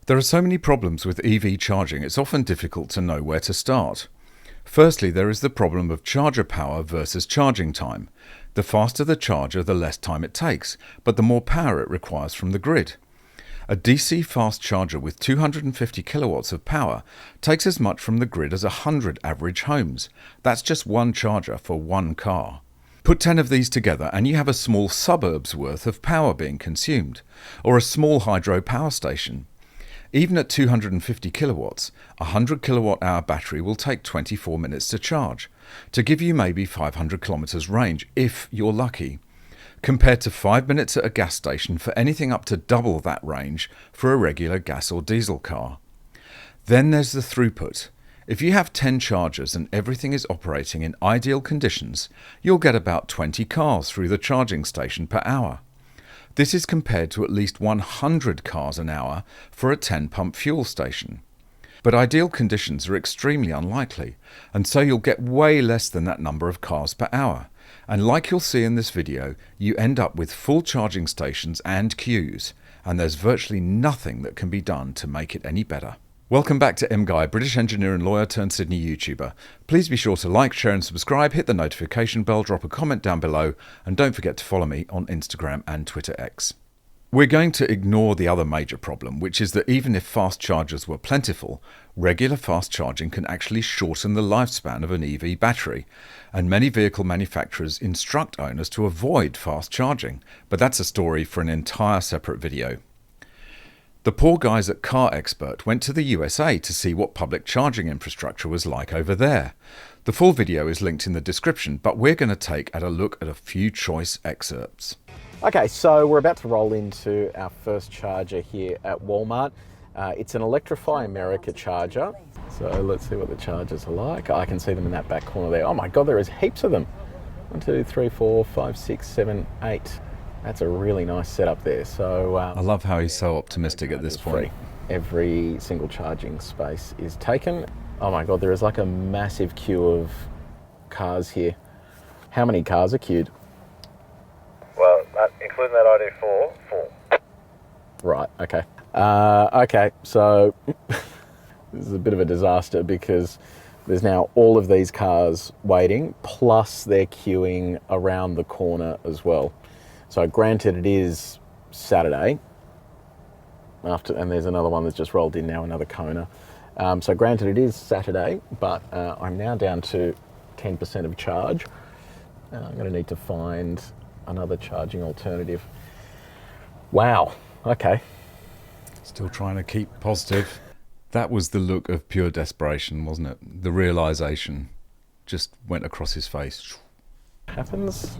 There are so many problems with EV charging, it's often difficult to know where to start. Firstly, there is the problem of charger power versus charging time. The faster the charger, the less time it takes, but the more power it requires from the grid. A DC fast charger with 250 kilowatts of power takes as much from the grid as 100 average homes. That's just one charger for one car. Put 10 of these together and you have a small suburb's worth of power being consumed, or a small hydro power station. Even at 250 kilowatts, a 100 kilowatt hour battery will take 24 minutes to charge, to give you maybe 500 kilometers range if you're lucky, compared to 5 minutes at a gas station for anything up to double that range for a regular gas or diesel car. Then there's the throughput. If you have 10 chargers and everything is operating in ideal conditions, you'll get about 20 cars through the charging station per hour. This is compared to at least 100 cars an hour for a 10-pump fuel station. But ideal conditions are extremely unlikely, and so you'll get way less than that number of cars per hour. And like you'll see in this video, you end up with full charging stations and queues, and there's virtually nothing that can be done to make it any better. Welcome back to MGUY, British engineer and lawyer turned Sydney YouTuber. Please be sure to like, share and subscribe, hit the notification bell, drop a comment down below, and don't forget to follow me on Instagram and Twitter X. We're going to ignore the other major problem, which is that even if fast chargers were plentiful, regular fast charging can actually shorten the lifespan of an EV battery, and many vehicle manufacturers instruct owners to avoid fast charging, but that's a story for an entire separate video. The poor guys at Car Expert went to the USA to see what public charging infrastructure was like over there. The full video is linked in the description, but we're going to take a look at a few choice excerpts. Okay, so we're about to roll into our first charger here at Walmart. It's an Electrify America charger. So let's see what the chargers are like. I can see them in that back corner there. Oh my God, there is heaps of them. 1, 2, 3, 4, 5, 6, 7, 8. That's a really nice setup there. So I love how he's so optimistic at this point. Every single charging space is taken. Oh my God, there is like a massive queue of cars here. How many cars are queued? Well, including that ID4, 4. Right, okay. Okay, so this is a bit of a disaster because there's now all of these cars waiting, plus they're queuing around the corner as well. So granted it is Saturday, and there's another one that's just rolled in now, another Kona. So granted it is Saturday, but I'm now down to 10% of charge. I'm going to need to find another charging alternative. Wow, okay. Still trying to keep positive. That was the look of pure desperation, wasn't it? The realisation just went across his face. Happens.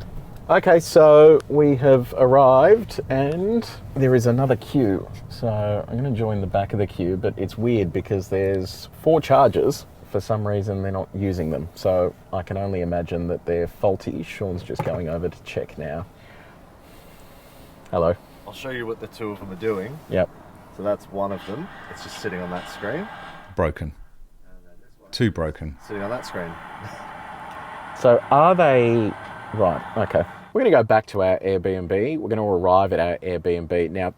Okay, so we have arrived and there is another queue. So I'm going to join the back of the queue, but it's weird because there's 4 chargers. For some reason, they're not using them. So I can only imagine that they're faulty. Sean's just going over to check now. Hello. I'll show you what the 2 of them are doing. Yep. So that's one of them. It's just sitting on that screen. Broken. 2 broken. Sitting on that screen. So are they... Right, okay. We're going to go back to our Airbnb. We're going to arrive at our Airbnb. Now,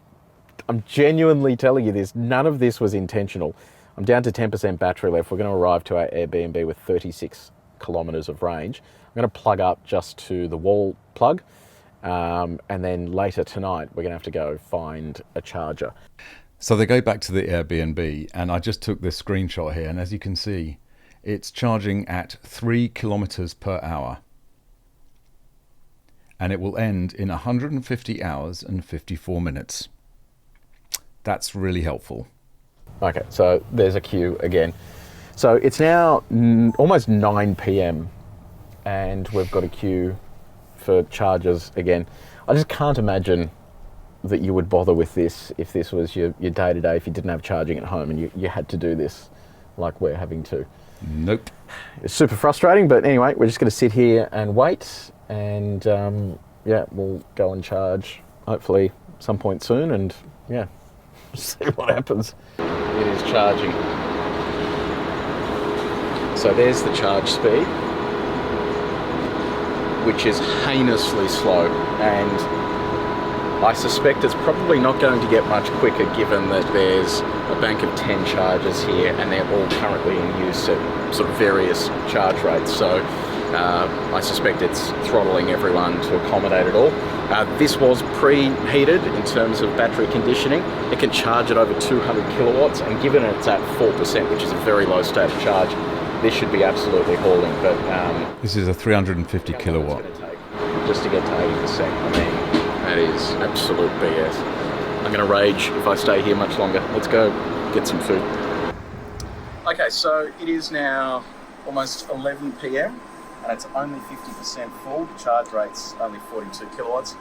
I'm genuinely telling you this. None of this was intentional. I'm down to 10% battery left. We're going to arrive to our Airbnb with 36 kilometers of range. I'm going to plug up just to the wall plug. And then later tonight, we're going to have to go find a charger. So they go back to the Airbnb, and I just took this screenshot here, and as you can see, it's charging at 3 kilometers per hour. And it will end in 150 hours and 54 minutes. That's really helpful. Okay, so there's a queue again. So it's now almost 9 p.m. and we've got a queue for chargers again. I just can't imagine that you would bother with this if this was your day-to-day, if you didn't have charging at home and you had to do this like we're having to. Nope. It's super frustrating, but anyway, we're just going to sit here and wait, and yeah, we'll go and charge hopefully some point soon, and yeah, see what happens. It is charging. So there's the charge speed, which is heinously slow, and I suspect it's probably not going to get much quicker given that there's a bank of 10 chargers here and they're all currently in use at sort of various charge rates. So I suspect it's throttling everyone to accommodate it all. This was preheated in terms of battery conditioning. It can charge at over 200 kilowatts, and given it's at 4%, which is a very low state of charge, this should be absolutely hauling. But this is a 350 kilowatt. Just to get to 80%. I mean, that is absolute BS. I'm going to rage if I stay here much longer. Let's go get some food. Okay, so it is now almost 11 p.m. and it's only 50% full. The charge rate's only 42 kilowatts.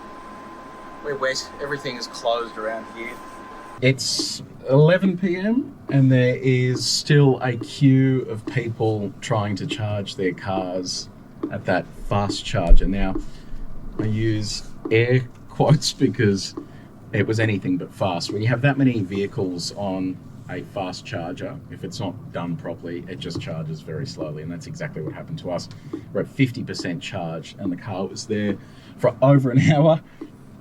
We're wet. Everything is closed around here. It's 11 p.m. and there is still a queue of people trying to charge their cars at that fast charger. Now, I use air quotes because it was anything but fast. When you have that many vehicles on a fast charger, if it's not done properly, it just charges very slowly, and that's exactly what happened to us. We're at 50% charge and the car was there for over an hour.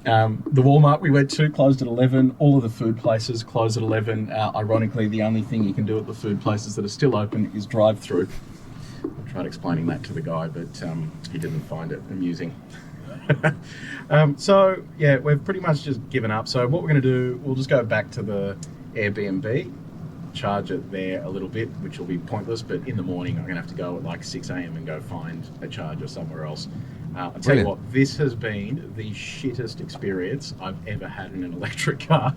The Walmart we went to closed at 11. All of the food places closed at 11. Ironically, the only thing you can do at the food places that are still open is drive-through. I tried explaining that to the guy, but he didn't find it amusing. So yeah, we've pretty much just given up. So what we're going to do, we'll just go back to the Airbnb, charge it there a little bit, which will be pointless, but in the morning I'm going to have to go at like 6 a.m. and go find a charger somewhere else. I'll tell you what, this has been the shittest experience I've ever had in an electric car.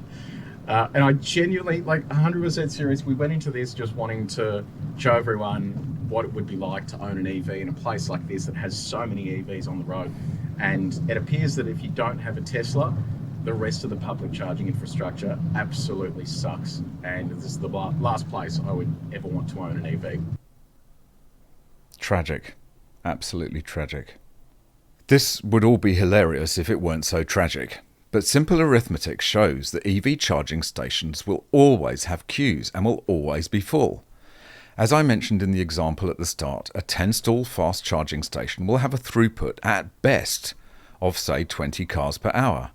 And I genuinely, like 100% serious, we went into this just wanting to show everyone what it would be like to own an EV in a place like this that has so many EVs on the road. And it appears that if you don't have a Tesla, the rest of the public charging infrastructure absolutely sucks. And this is the last place I would ever want to own an EV. Tragic. Absolutely tragic. This would all be hilarious if it weren't so tragic. But simple arithmetic shows that EV charging stations will always have queues and will always be full. As I mentioned in the example at the start, a 10-stall fast charging station will have a throughput at best of say 20 cars per hour.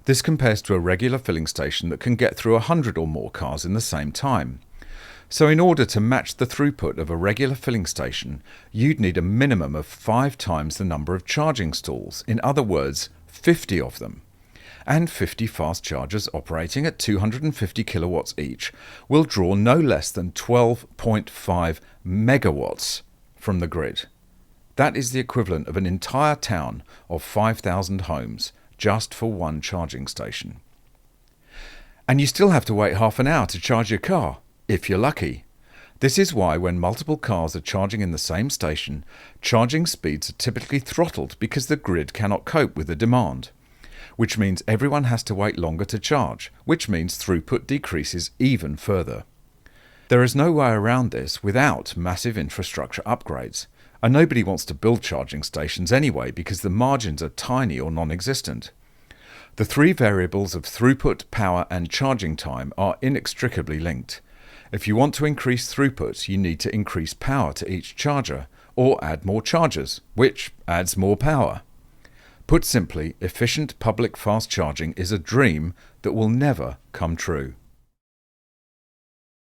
This compares to a regular filling station that can get through 100 or more cars in the same time. So in order to match the throughput of a regular filling station, you'd need a minimum of 5 times the number of charging stalls, in other words, 50 of them. And 50 fast chargers operating at 250 kilowatts each will draw no less than 12.5 megawatts from the grid. That is the equivalent of an entire town of 5,000 homes just for one charging station. And you still have to wait half an hour to charge your car, if you're lucky. This is why when multiple cars are charging in the same station, charging speeds are typically throttled because the grid cannot cope with the demand. Which means everyone has to wait longer to charge, which means throughput decreases even further. There is no way around this without massive infrastructure upgrades, and nobody wants to build charging stations anyway because the margins are tiny or non-existent. The 3 variables of throughput, power and charging time are inextricably linked. If you want to increase throughput, you need to increase power to each charger, or add more chargers, which adds more power. Put simply, efficient public fast charging is a dream that will never come true.